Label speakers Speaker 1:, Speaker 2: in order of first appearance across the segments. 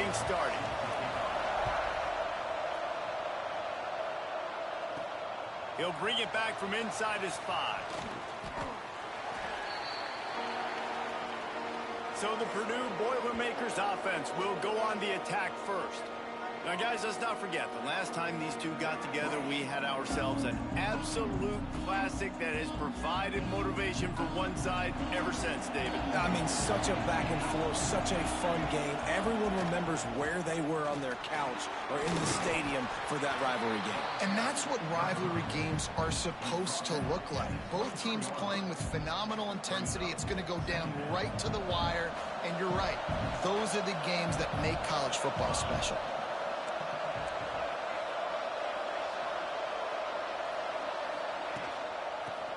Speaker 1: getting started. He'll bring it back from inside his 5. So the Purdue Boilermakers offense will go on the attack first. Now, guys, let's not forget, the last time these two got together, we had ourselves an absolute classic that has provided motivation for one side ever since, David.
Speaker 2: I mean, such a back and forth, such a fun game. Everyone remembers where they were on their couch or in the stadium for that rivalry game.
Speaker 3: And that's what rivalry games are supposed to look like. Both teams playing with phenomenal intensity. It's going to go down right to the wire. And you're right, those are the games that make college football special.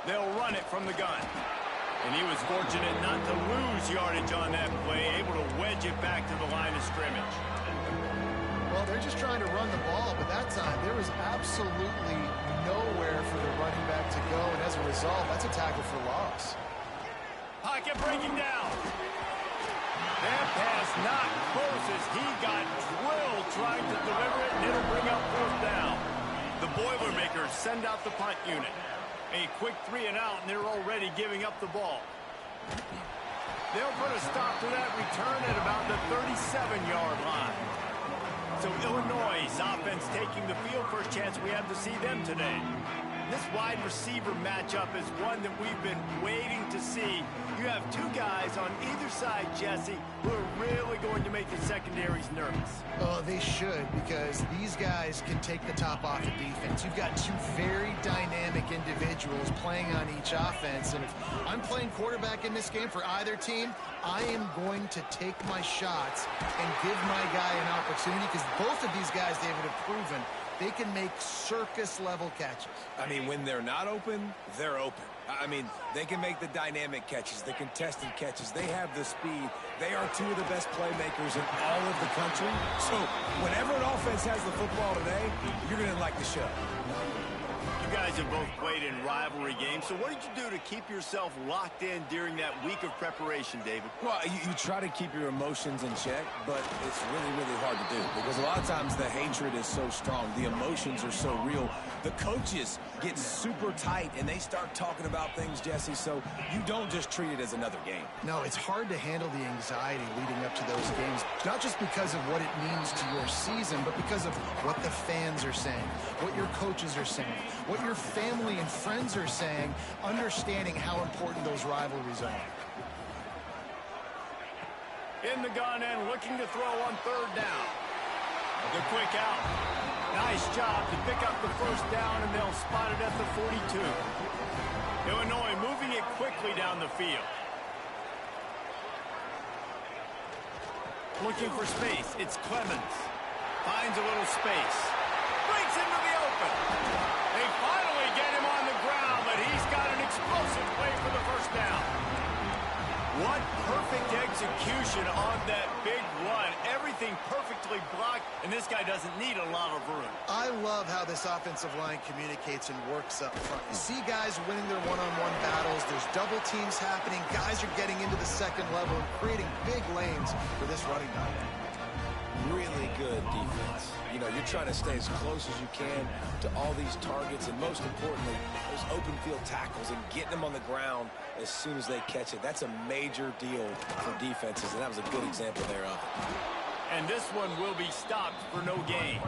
Speaker 1: They'll run it from the gun. And he was fortunate not to lose yardage on that play, able to wedge it back to the line of scrimmage.
Speaker 3: Well, they're just trying to run the ball, but that time there was absolutely nowhere for the running back to go, and as a result, that's a tackle for loss.
Speaker 1: Pocket breaking down. That pass not close as he got drilled trying to deliver it, and it'll bring up 4th down. The Boilermakers send out the punt unit. A quick 3 and out, and they're already giving up the ball. They'll put a stop to that return at about the 37-yard line. So Illinois' offense taking the field. First chance we have to see them today. This wide receiver matchup is one that we've been waiting to see. You have two guys on either side, Jesse, who are really going to make the secondaries nervous.
Speaker 3: Oh, they should, because these guys can take the top off the defense. You've got two very dynamic individuals playing on each offense, and if I'm playing quarterback in this game for either team, I am going to take my shots and give my guy an opportunity, because both of these guys, David, have proven they can make circus-level catches.
Speaker 2: I mean, when they're not open, they're open. I mean, they can make the dynamic catches, the contested catches. They have the speed. They are two of the best playmakers in all of the country. So whenever an offense has the football today, you're going to like the show.
Speaker 1: You guys have both played in rivalry games, so what did you do to keep yourself locked in during that week of preparation, David?
Speaker 2: Well, you try to keep your emotions in check, but it's really, really hard to do because a lot of times the hatred is so strong. The emotions are so real. The coaches get super tight, and they start talking about things, Jesse, so you don't just treat it as another game.
Speaker 3: No, it's hard to handle the anxiety leading up to those games, not just because of what it means to your season, but because of what the fans are saying, what your coaches are saying, what your family and friends are saying, understanding how important those rivalries are.
Speaker 1: In the gun and looking to throw on 3rd down. The quick out. Nice job to pick up the 1st down, and they'll spot it at the 42. Illinois moving it quickly down the field. Looking for space. It's Clemens. Finds a little space. Breaks into the open. They finally get him on the ground, but he's got an explosive play for the 1st down. What perfect execution on that big run. Everything perfectly blocked, and this guy doesn't need a lot of room.
Speaker 3: I love how this offensive line communicates and works up front. You see guys winning their one-on-one battles. There's double teams happening. Guys are getting into the 2nd level and creating big lanes for this running back.
Speaker 2: Really good defense. You know, you're trying to stay as close as you can to all these targets, and most importantly, those open field tackles and getting them on the ground as soon as they catch it. That's a major deal for defenses, and that was a good example there of it.
Speaker 1: And this one will be stopped for no gain.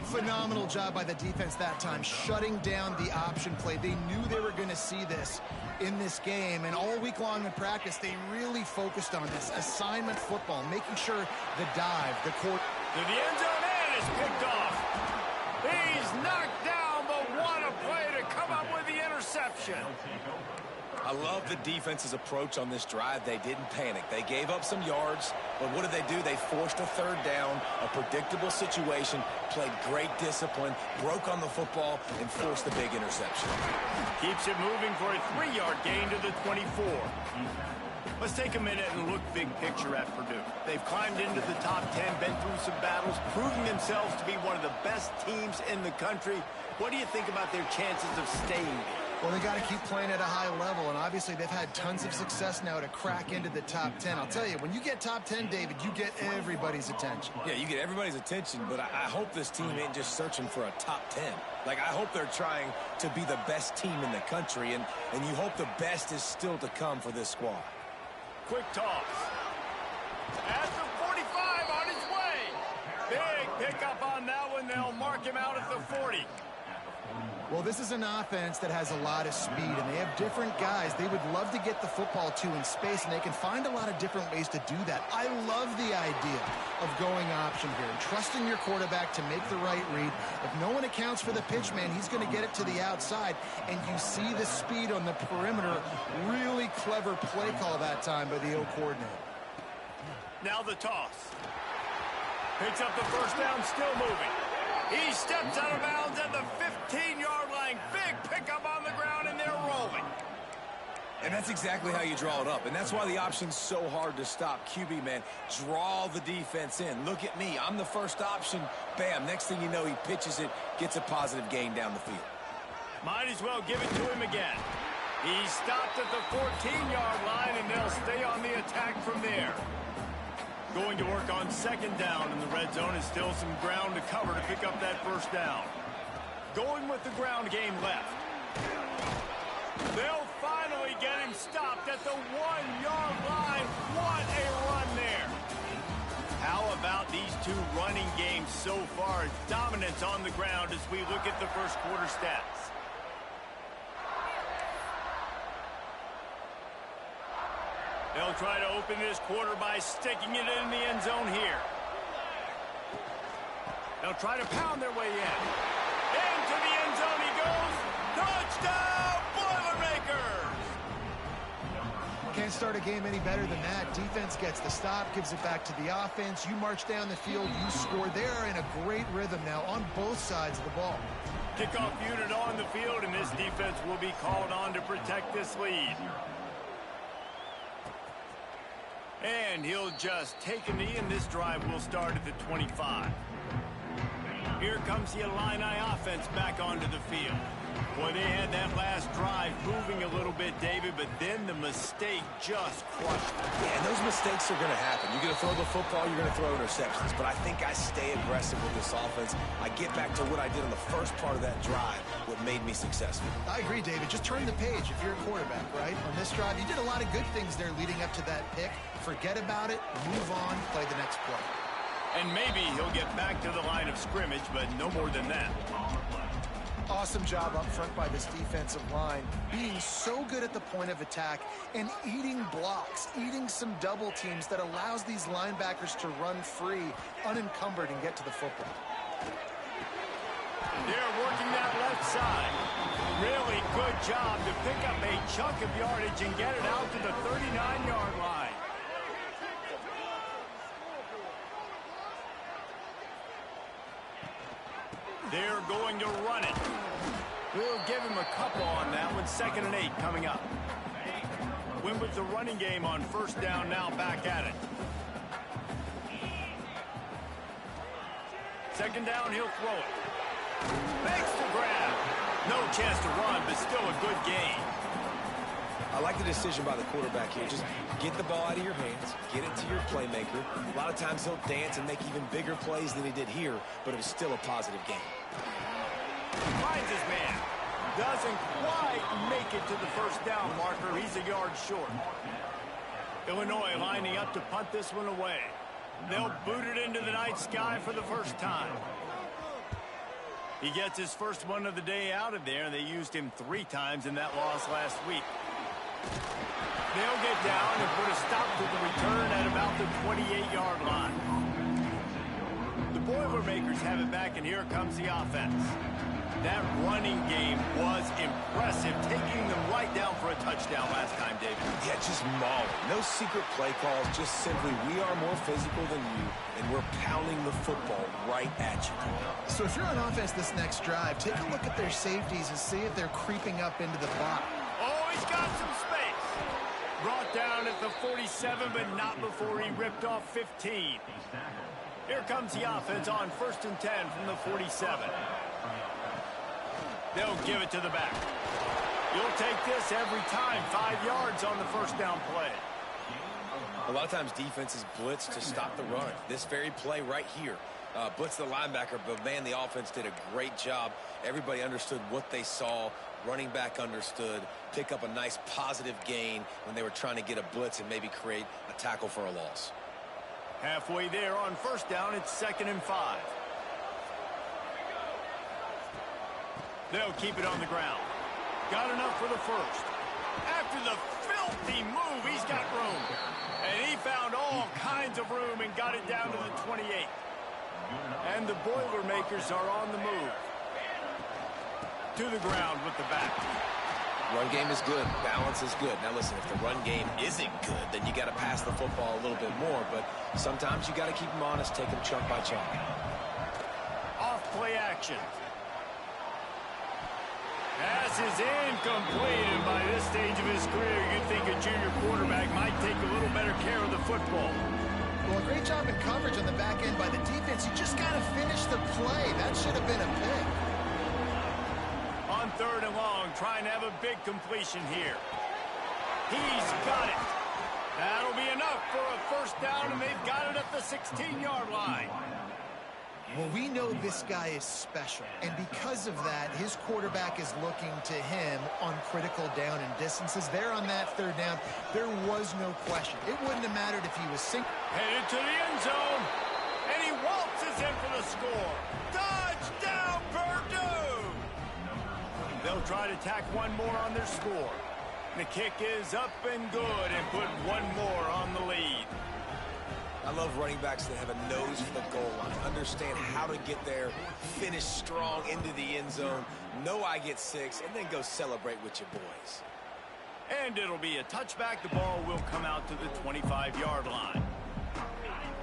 Speaker 3: Phenomenal job by the defense that time, shutting down the option play. They knew they were going to see this in this game, and all week long in practice, they really focused on this assignment football, making sure the dive, the court.
Speaker 1: To the end zone, and is picked off. He's knocked down, but what a play to come up with the interception.
Speaker 2: I love the defense's approach on this drive. They didn't panic. They gave up some yards, but what did they do? They forced a 3rd down, a predictable situation, played great discipline, broke on the football, and forced the big interception.
Speaker 1: Keeps it moving for a 3-yard gain to the 24. Let's take a minute and look big picture at Purdue. They've climbed into the top 10, been through some battles, proving themselves to be one of the best teams in the country. What do you think about their chances of staying there?
Speaker 3: Well, they got to keep playing at a high level, and obviously they've had tons of success now to crack into the top 10. I'll tell you, when you get top 10, David, you get everybody's attention.
Speaker 2: Yeah, you get everybody's attention, but I hope this team ain't just searching for a top 10. Like, I hope they're trying to be the best team in the country, and you hope the best is still to come for this squad.
Speaker 1: Quick toss. At the 45 on his way. Big pickup on that one. They'll mark him out at the 40.
Speaker 3: Well, this is an offense that has a lot of speed, and they have different guys they would love to get the football to in space, and they can find a lot of different ways to do that. I love the idea of going option here and trusting your quarterback to make the right read. If no one accounts for the pitch man, he's going to get it to the outside, and you see the speed on the perimeter. Really clever play call that time by the O coordinator.
Speaker 1: Now the toss. Picks up the first down, still moving. He steps out of bounds at the 15-yard line. Big pickup on the ground, and they're rolling.
Speaker 2: And that's exactly how you draw it up. And that's why the option's so hard to stop. QB, man, draw the defense in. Look at me. I'm the first option. Bam. Next thing you know, he pitches it, gets a positive gain down the field.
Speaker 1: Might as well give it to him again. He stopped at the 14-yard line, and they'll stay on the attack from there. Going to work on second down in the red zone is still some ground to cover to pick up that first down. Going with the ground game left. They'll finally get him stopped at the 1-yard line. What a run there. How about these two running games so far? Dominance on the ground as we look at the first quarter stats. They'll try to open this quarter by sticking it in the end zone here. They'll try to pound their way in. Into the end zone he goes. Touchdown, Boilermakers!
Speaker 3: Can't start a game any better than that. Defense gets the stop, gives it back to the offense. You march down the field, you score. They're in a great rhythm now on both sides of the ball.
Speaker 1: Kickoff unit on the field, and this defense will be called on to protect this lead. And he'll just take a knee, and this drive will start at the 25. Here comes the Illini offense back onto the field. Boy, they had that last drive moving a little bit, David, but then the mistake just crushed them.
Speaker 2: Yeah, and those mistakes are going to happen. You're going to throw the football, you're going to throw interceptions. But I think I stay aggressive with this offense. I get back to what I did in the first part of that drive, what made me successful. I
Speaker 3: agree, David. Just turn the page if you're a quarterback, right? On this drive, you did a lot of good things there leading up to that pick. Forget about it, move on, play the next play.
Speaker 1: And maybe he'll get back to the line of scrimmage, but no more than that.
Speaker 3: Awesome job up front by this defensive line, being so good at the point of attack and eating blocks, eating some double teams that allows these linebackers to run free, unencumbered, and get to the football.
Speaker 1: They're working that left side. Really good job to pick up a chunk of yardage and get it out to the 39-yard line. They're going to run it. We'll give him a couple on that one. 2nd and 8 coming up. Win with the running game on first down, now back at it. 2nd down, he'll throw it. Makes the grab. No chance to run, but still a good gain.
Speaker 2: I like the decision by the quarterback here. Just get the ball out of your hands, get it to your playmaker. A lot of times he'll dance and make even bigger plays than he did here, but it was still a positive game.
Speaker 1: Finds his man. Doesn't quite make it to the first down marker. He's a yard short. Illinois lining up to punt this one away. They'll boot it into the night sky for the first time. He gets his first one of the day out of there. They used him 3 times in that loss last week. They'll get down and put a stop to the return at about the 28-yard line. The Boilermakers have it back, and here comes the offense. That running game was impressive, taking them right down for a touchdown last time, David.
Speaker 2: Yeah, just mauling. No secret play calls, just simply we are more physical than you, and we're pounding the football right at you.
Speaker 3: So if you're on offense this next drive, take a look at their safeties and see if they're creeping up into the box.
Speaker 1: Oh, he's got some space. Brought down at the 47, but not before he ripped off 15. Here comes the offense on 1st and 10 from the 47. They'll give it to the back. You'll take this every time. 5 yards on the first down play.
Speaker 2: A lot of times defenses blitz to stop the run. This very play right here. Blitz the linebacker, but man, the offense did a great job. Everybody understood what they saw. Running back understood. Pick up a nice positive gain when they were trying to get a blitz and maybe create a tackle for a loss.
Speaker 1: Halfway there on first down, it's 2nd and 5. They'll keep it on the ground. Got enough for the first. After the filthy move, he's got room. And he found all kinds of room and got it down to the 28. And the Boilermakers are on the move. To the ground with the back.
Speaker 2: Run game is good. Balance is good. Now listen, if the run game isn't good, then you got to pass the football a little bit more. But sometimes you got to keep them honest, take them chunk by chunk.
Speaker 1: Off play action. Pass is incomplete, and by this stage of his career, you'd think a junior quarterback might take a little better care of the football.
Speaker 3: Well, great job in coverage on the back end by the defense. You just got to finish the play. That should have been a pick.
Speaker 1: On 3rd and long, trying to have a big completion here. He's got it. That'll be enough for a first down, and they've got it at the 16-yard line.
Speaker 3: Well, we know this guy is special, and because of that, his quarterback is looking to him on critical down and distances. There on that 3rd down, there was no question. It wouldn't have mattered if he was
Speaker 1: headed to the end zone, and he waltzes in for the score. Touchdown, Purdue! They'll try to tack one more on their score. The kick is up and good, and put one more on the lead.
Speaker 2: I love running backs that have a nose for the goal line, understand how to get there, finish strong into the end zone, know I get 6, and then go celebrate with your boys.
Speaker 1: And it'll be a touchback. The ball will come out to the 25-yard line.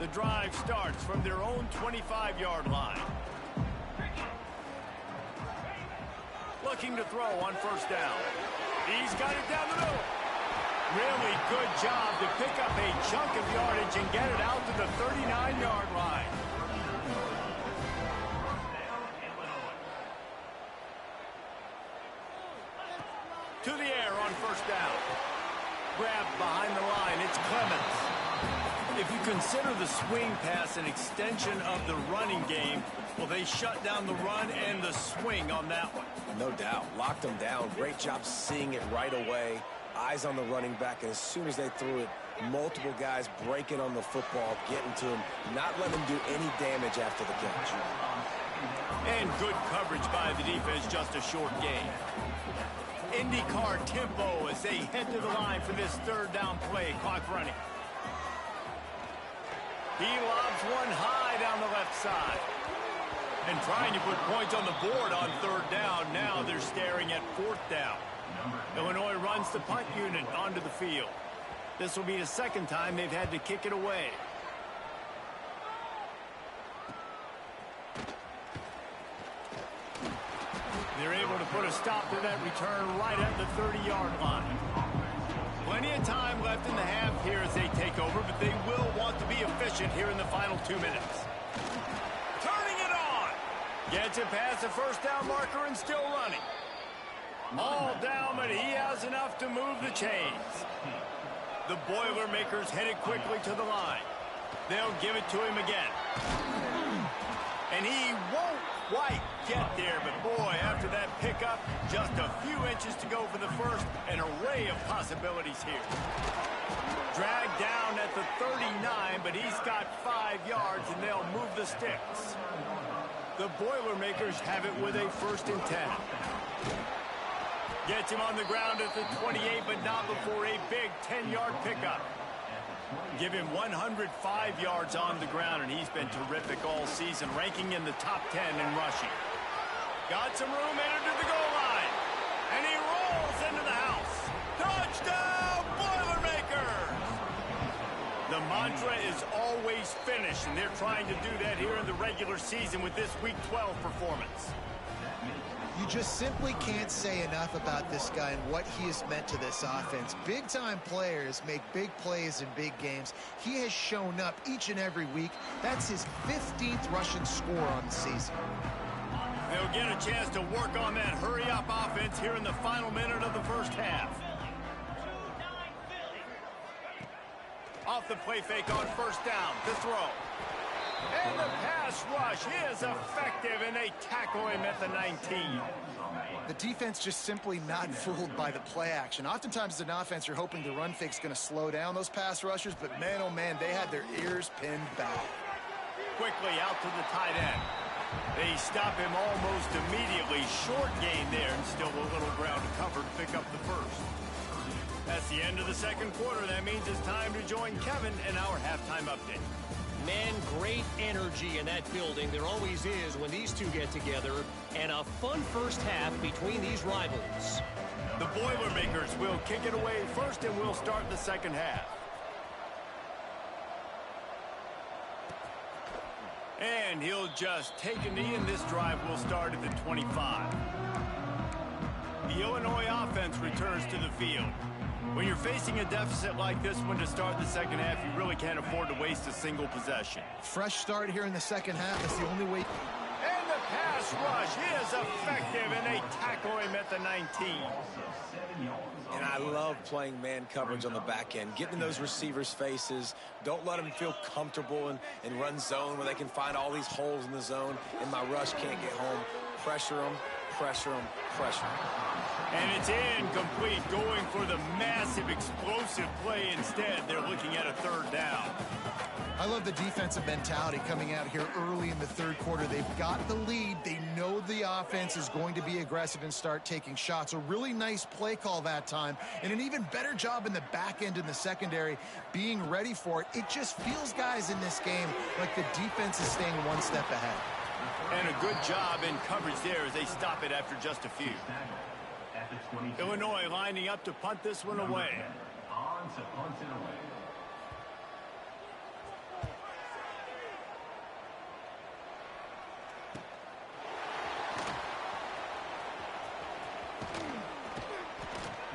Speaker 1: The drive starts from their own 25-yard line. Looking to throw on first down. He's got it down the middle. Really good job to pick up a chunk of yardage and get it out to the 39-yard line. To the air on first down. Grabbed behind the line. It's Clemens. If you consider the swing pass an extension of the running game, well, they shut down the run and the swing on that one.
Speaker 2: No doubt. Locked them down. Great job seeing it right away. Eyes on the running back, and as soon as they threw it, multiple guys breaking on the football, getting to him, not letting him do any damage after the catch.
Speaker 1: And good coverage by the defense, just a short gain. IndyCar tempo as they head to the line for this 3rd down play. Clock running. He lobs one high down the left side. And trying to put points on the board on 3rd down. Now they're staring at 4th down. Illinois runs the punt unit onto the field. This will be the 2nd time they've had to kick it away. They're able to put a stop to that return right at the 30-yard line. Plenty of time left in the half here as they take over, but they will want to be efficient here in the final 2 minutes. Turning it on! Gets it past the first down marker and still running. All down, but he has enough to move the chains. The Boilermakers headed quickly to the line. They'll give it to him again. And he won't quite get there, but boy, after that pickup, just a few inches to go for the first. An array of possibilities here. Dragged down at the 39, but he's got 5 yards, and they'll move the sticks. The Boilermakers have it with a 1st and 10. Gets him on the ground at the 28, but not before a big 10-yard pickup. Give him 105 yards on the ground, and he's been terrific all season, ranking in the top 10 in rushing. Got some room, entered to the goal line, and he rolls into the house. Touchdown, Boilermakers! The mantra is always finish, and they're trying to do that here in the regular season with this Week 12 performance.
Speaker 3: You just simply can't say enough about this guy and what he has meant to this offense. Big-time players make big plays in big games. He has shown up each and every week. That's his 15th rushing score on the season.
Speaker 1: They'll get a chance to work on that hurry-up offense here in the final minute of the first half. Off the play fake on first down. The throw. And the pass rush is effective, and they tackle him at the 19.
Speaker 3: The defense just simply not fooled by the play action. Oftentimes as an offense, you're hoping the run fake's going to slow down those pass rushers, but man, oh man, they had their ears pinned back.
Speaker 1: Quickly out to the tight end. They stop him almost immediately. Short gain there, and still a little ground to cover to pick up the first. That's the end of the second quarter. That means it's time to join Kevin in our halftime update.
Speaker 4: Man, great energy in that building. There always is when these two get together. And a fun first half between these rivals.
Speaker 1: The Boilermakers will kick it away first, and we'll start the second half. And he'll just take a knee, and this drive will start at the 25. The Illinois offense returns to the field. When you're facing a deficit like this one to start the second half, you really can't afford to waste a single possession.
Speaker 3: Fresh start here in the second half. That's the only way.
Speaker 1: And the pass rush is effective, and they tackle him at the 19.
Speaker 2: And I love playing man coverage on the back end, getting in those receivers' faces. Don't let them feel comfortable and run zone where they can find all these holes in the zone, and my rush can't get home. Pressure them, pressure them, pressure them.
Speaker 1: And it's incomplete, going for the massive explosive play instead. They're looking at a third down.
Speaker 3: I love the defensive mentality coming out here early in the third quarter. They've got the lead. They know the offense is going to be aggressive and start taking shots. A really nice play call that time, and an even better job in the back end in the secondary being ready for it. It just feels, guys, in this game like the defense is staying one step ahead.
Speaker 1: And a good job in coverage there as they stop it after just a few. Illinois lining up to punt this one away.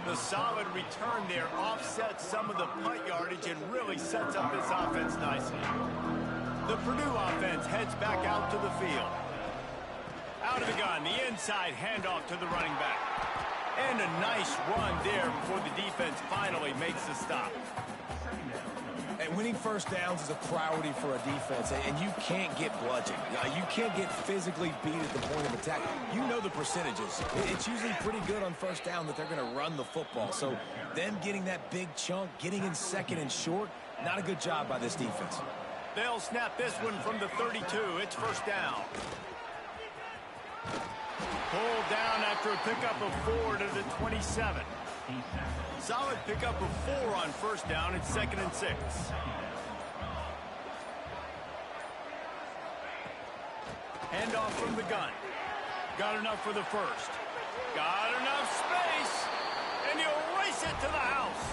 Speaker 1: The solid return there offsets some of the punt yardage and really sets up this offense nicely. The Purdue offense heads back out to the field. Out of the gun, the inside handoff to the running back. And a nice run there before the defense finally makes the stop.
Speaker 2: And winning first downs is a priority for a defense, and you can't get bludgeoned. You can't get physically beat at the point of attack. You know the percentages. It's usually pretty good on first down that they're going to run the football. So them getting that big chunk, getting in second and short, not a good job by this defense.
Speaker 1: They'll snap this one from the 32. It's first down. Pulled down after a pickup of 4 to the 27. Solid pickup of 4 on first down. It's 2nd and 6. Handoff from the gun. Got enough for the first. Got enough space. And he'll race it to the house.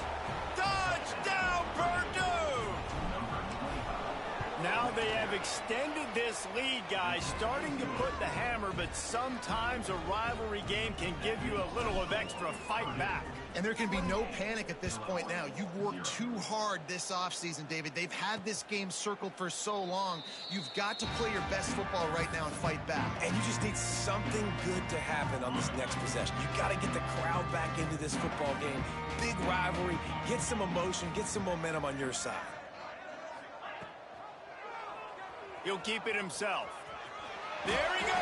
Speaker 1: Touchdown, Purdue! Now they have extended this lead, guys, starting to put the hammer, but sometimes a rivalry game can give you a little of extra fight back.
Speaker 3: And there can be no panic at this point now. You've worked too hard this offseason, David. They've had this game circled for so long. You've got to play your best football right now and fight back.
Speaker 2: And you just need something good to happen on this next possession. You got to get the crowd back into this football game. Big rivalry. Get some emotion. Get some momentum on your side.
Speaker 1: He'll keep it himself. There he goes.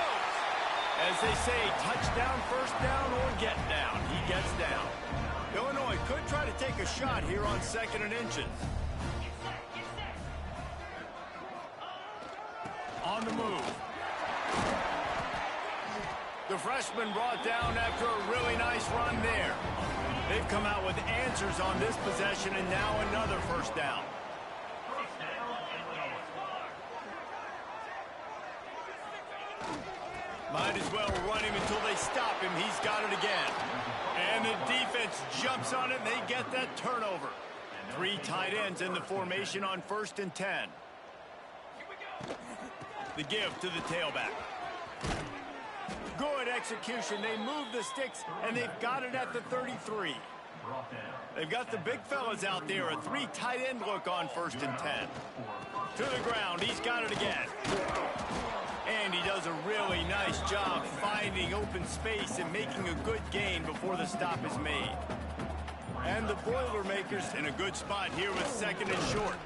Speaker 1: As they say, touchdown, first down, or get down. He gets down. Illinois could try to take a shot here on 2nd and inches. On the move. The freshman brought down after a really nice run there. They've come out with answers on this possession, and now another first down. Might as well run him until they stop him. He's got it again. And the defense jumps on it, and they get that turnover. 3 tight ends in the formation on 1st and 10. The give to the tailback. Good execution. They move the sticks, and they've got it at the 33. They've got the big fellas out there. A 3 tight end look on 1st and 10. To the ground. He's got it again. And he does does a really nice job finding open space and making a good gain before the stop is made. And the Boilermakers in a good spot here with second and short.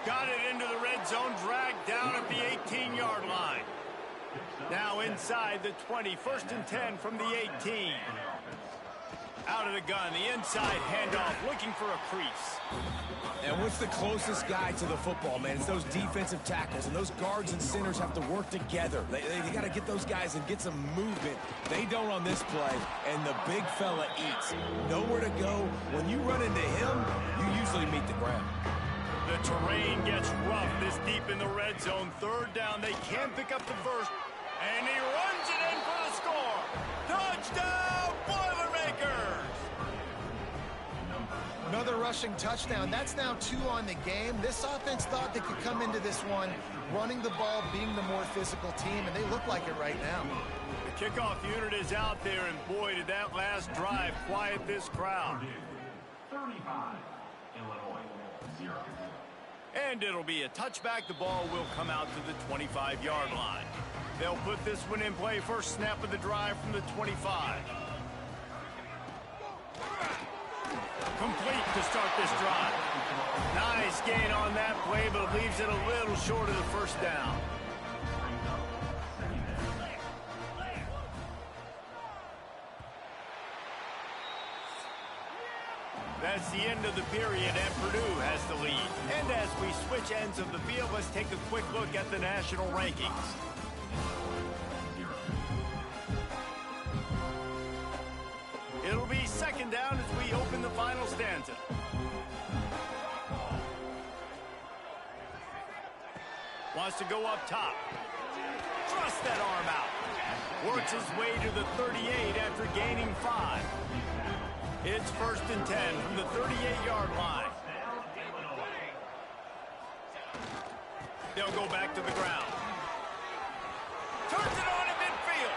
Speaker 1: Got it into the red zone, dragged down at the 18-yard line. Now inside the 20, 1st and 10 from the 18. Out of the gun, the inside handoff, looking for a crease.
Speaker 2: And what's the closest guy to the football, man? It's those defensive tackles, and those guards and centers have to work together. They got to get those guys and get some movement. They don't on this play, and the big fella eats. Nowhere to go. When you run into him, you usually meet the ground.
Speaker 1: The terrain gets rough this deep in the red zone. 3rd down, they can pick up the first, and he runs it in for the score. Touchdown, Boilermakers!
Speaker 3: Another rushing touchdown. That's now 2 on the game. This offense thought they could come into this one running the ball, being the more physical team, and they look like it right now.
Speaker 1: The kickoff unit is out there, and boy, did that last drive quiet this crowd.
Speaker 5: 35, Illinois, 0.
Speaker 1: And it'll be a touchback. The ball will come out to the 25-yard line. They'll put this one in play. First snap of the drive from the 25. Complete to start this drive. Nice gain on that play, but leaves it a little short of the first down. That's the end of the period, and Purdue has the lead. And as we switch ends of the field, let's take a quick look at the national rankings. It'll be 2nd down as we open the final stanza. Wants to go up top. Thrust that arm out. Works his way to the 38 after gaining 5. It's 1st and 10 from the 38-yard line. They'll go back to the ground. Turns it on in midfield.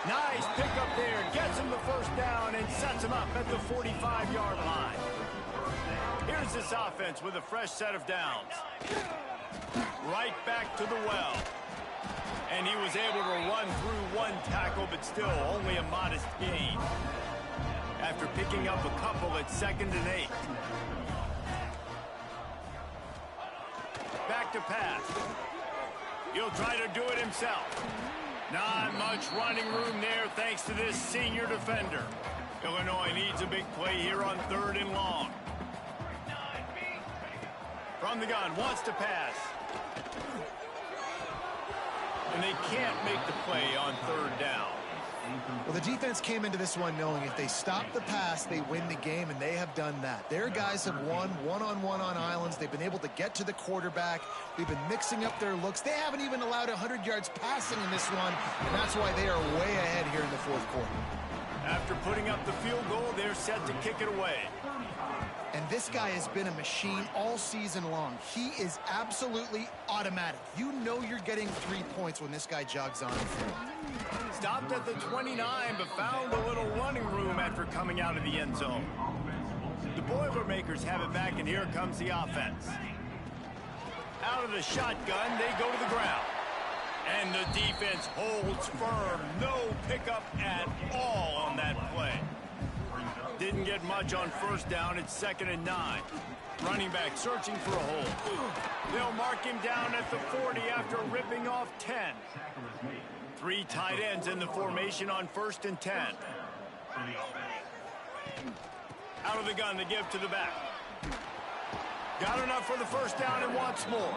Speaker 1: Nice pickup there. Gets him the first down and sets him up at the 45-yard line. Here's this offense with a fresh set of downs. Right back to the well. And he was able to run through 1 tackle, but still only a modest gain. After picking up a couple at 2nd and 8. Back to pass. He'll try to do it himself. Not much running room there thanks to this senior defender. Illinois needs a big play here on 3rd and long. From the gun, wants to pass. And they can't make the play on 3rd down.
Speaker 3: Well, the defense came into this one knowing if they stop the pass, they win the game, and they have done that. Their guys have won one-on-one on islands. They've been able to get to the quarterback. They've been mixing up their looks. They haven't even allowed 100 yards passing in this one, and that's why they are way ahead here in the 4th quarter.
Speaker 1: After putting up the field goal, they're set to kick it away.
Speaker 3: And this guy has been a machine all season long. He is absolutely automatic. You know you're getting 3 points when this guy jogs on the field.
Speaker 1: Stopped at the 29, but found a little running room after coming out of the end zone. The Boilermakers have it back, and here comes the offense. Out of the shotgun, they go to the ground. And the defense holds firm. No pickup at all on that play. Didn't get much on 1st down. It's 2nd and 9. Running back searching for a hole. They'll mark him down at the 40 after ripping off 10. 3 tight ends in the formation on 1st and 10. Out of the gun, the give to the back. Got enough for the first down and wants more.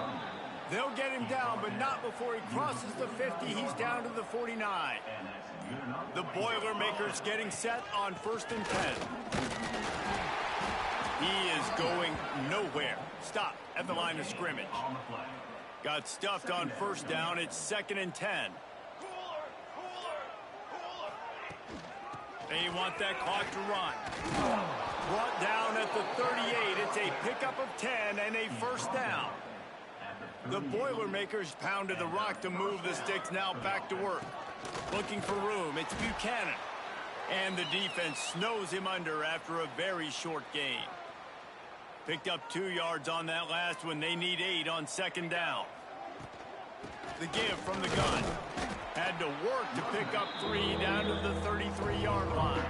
Speaker 1: They'll get him down, but not before he crosses the 50. He's down to the 49. The Boilermakers getting set on 1st and 10. He is going nowhere. Stop at the line of scrimmage. Got stuffed on 1st down. It's 2nd and 10. They want that clock to run. Brought down at the 38. It's a pickup of 10 and a first down. The Boilermakers pounded the rock to move the sticks. Now back to work. Looking for room. It's Buchanan. And the defense snows him under after a very short gain. Picked up 2 yards on that last one. They need 8 on 2nd down. The give from the gun. Had to work to pick up 3 down to the 33-yard line.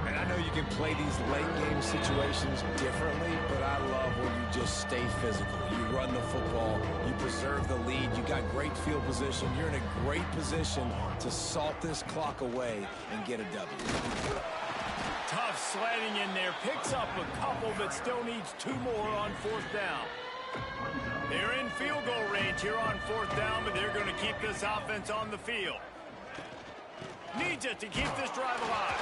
Speaker 2: And I know you can play these late-game situations differently, but I love when you just stay physical. You run the football, you preserve the lead, you got great field position, you're in a great position to salt this clock away and get a W.
Speaker 1: Tough sledding in there. Picks up a couple, but still needs 2 more on 4th down. They're in field goal range here on 4th down, but they're going to keep this offense on the field. Needs it to keep this drive alive.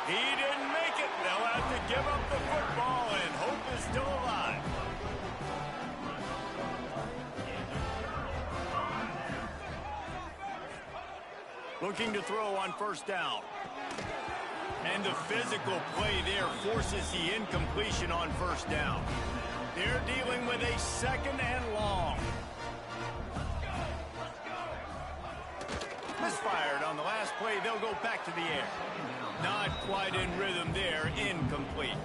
Speaker 1: He didn't make it. They'll have to give up the football, and hope is still alive. Looking to throw on 1st down. And the physical play there forces the incompletion on 1st down. They're dealing with a 2nd and long. Misfired on the last play. They'll go back to the air. Not quite in rhythm there. Incomplete.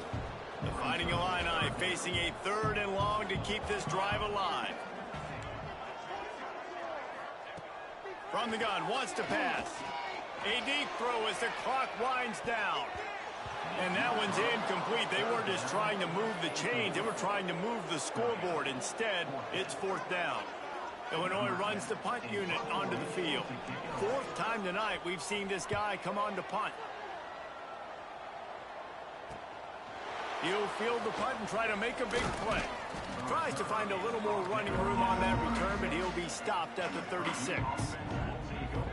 Speaker 1: The Fighting Illini facing a 3rd and long to keep this drive alive. From the gun, wants to pass. A deep throw as the clock winds down. And that one's incomplete. They weren't just trying to move the chains. They were trying to move the scoreboard. Instead, it's 4th down. Illinois runs the punt unit onto the field. 4th time tonight we've seen this guy come on to punt. He'll field the punt and try to make a big play. Tries to find a little more running room on that return, but he'll be stopped at the 36.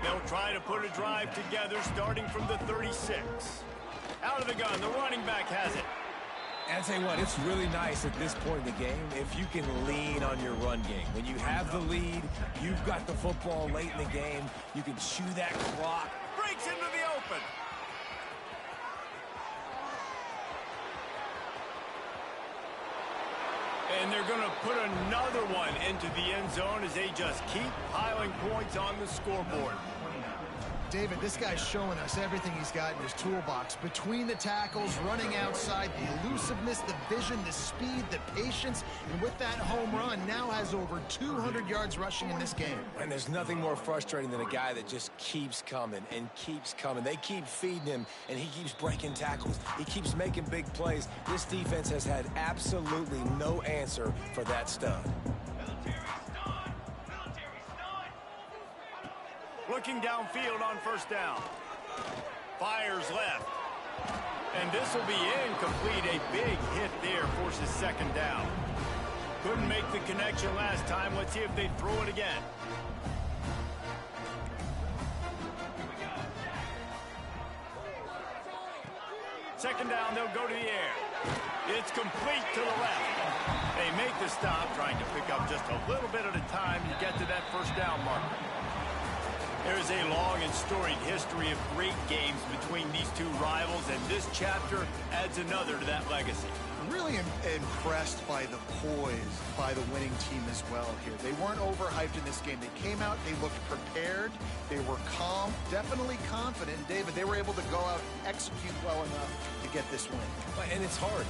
Speaker 1: They'll try to put a drive together starting from the 36. Out of the gun, the running back has it.
Speaker 2: And I tell you what, it's really nice at this point in the game if you can lean on your run game. When you have the lead, you've got the football late in the game, you can chew that clock.
Speaker 1: Breaks into the open. And they're going to put another one into the end zone as they just keep piling points on the scoreboard.
Speaker 3: David, this guy's showing us everything he's got in his toolbox. Between the tackles, running outside, the elusiveness, the vision, the speed, the patience, and with that home run, now has over 200 yards rushing in this game.
Speaker 2: And there's nothing more frustrating than a guy that just keeps coming and keeps coming. They keep feeding him, and he keeps breaking tackles. He keeps making big plays. This defense has had absolutely no answer for that stud.
Speaker 1: Looking downfield on 1st down. Fires left. And this will be incomplete. A big hit there forces 2nd down. Couldn't make the connection last time. Let's see if they throw it again. Second down, they'll go to the air. It's complete to the left. They make the stop, trying to pick up just a little bit at a time to get to that 1st down marker. There's a long and storied history of great games between these two rivals, and this chapter adds another to that legacy.
Speaker 3: Really impressed by the poise by the winning team as well here. They weren't overhyped in this game. They came out, they looked prepared, they were calm, definitely confident. David, they were able to go out and execute well enough to get this win.
Speaker 2: And it's hard.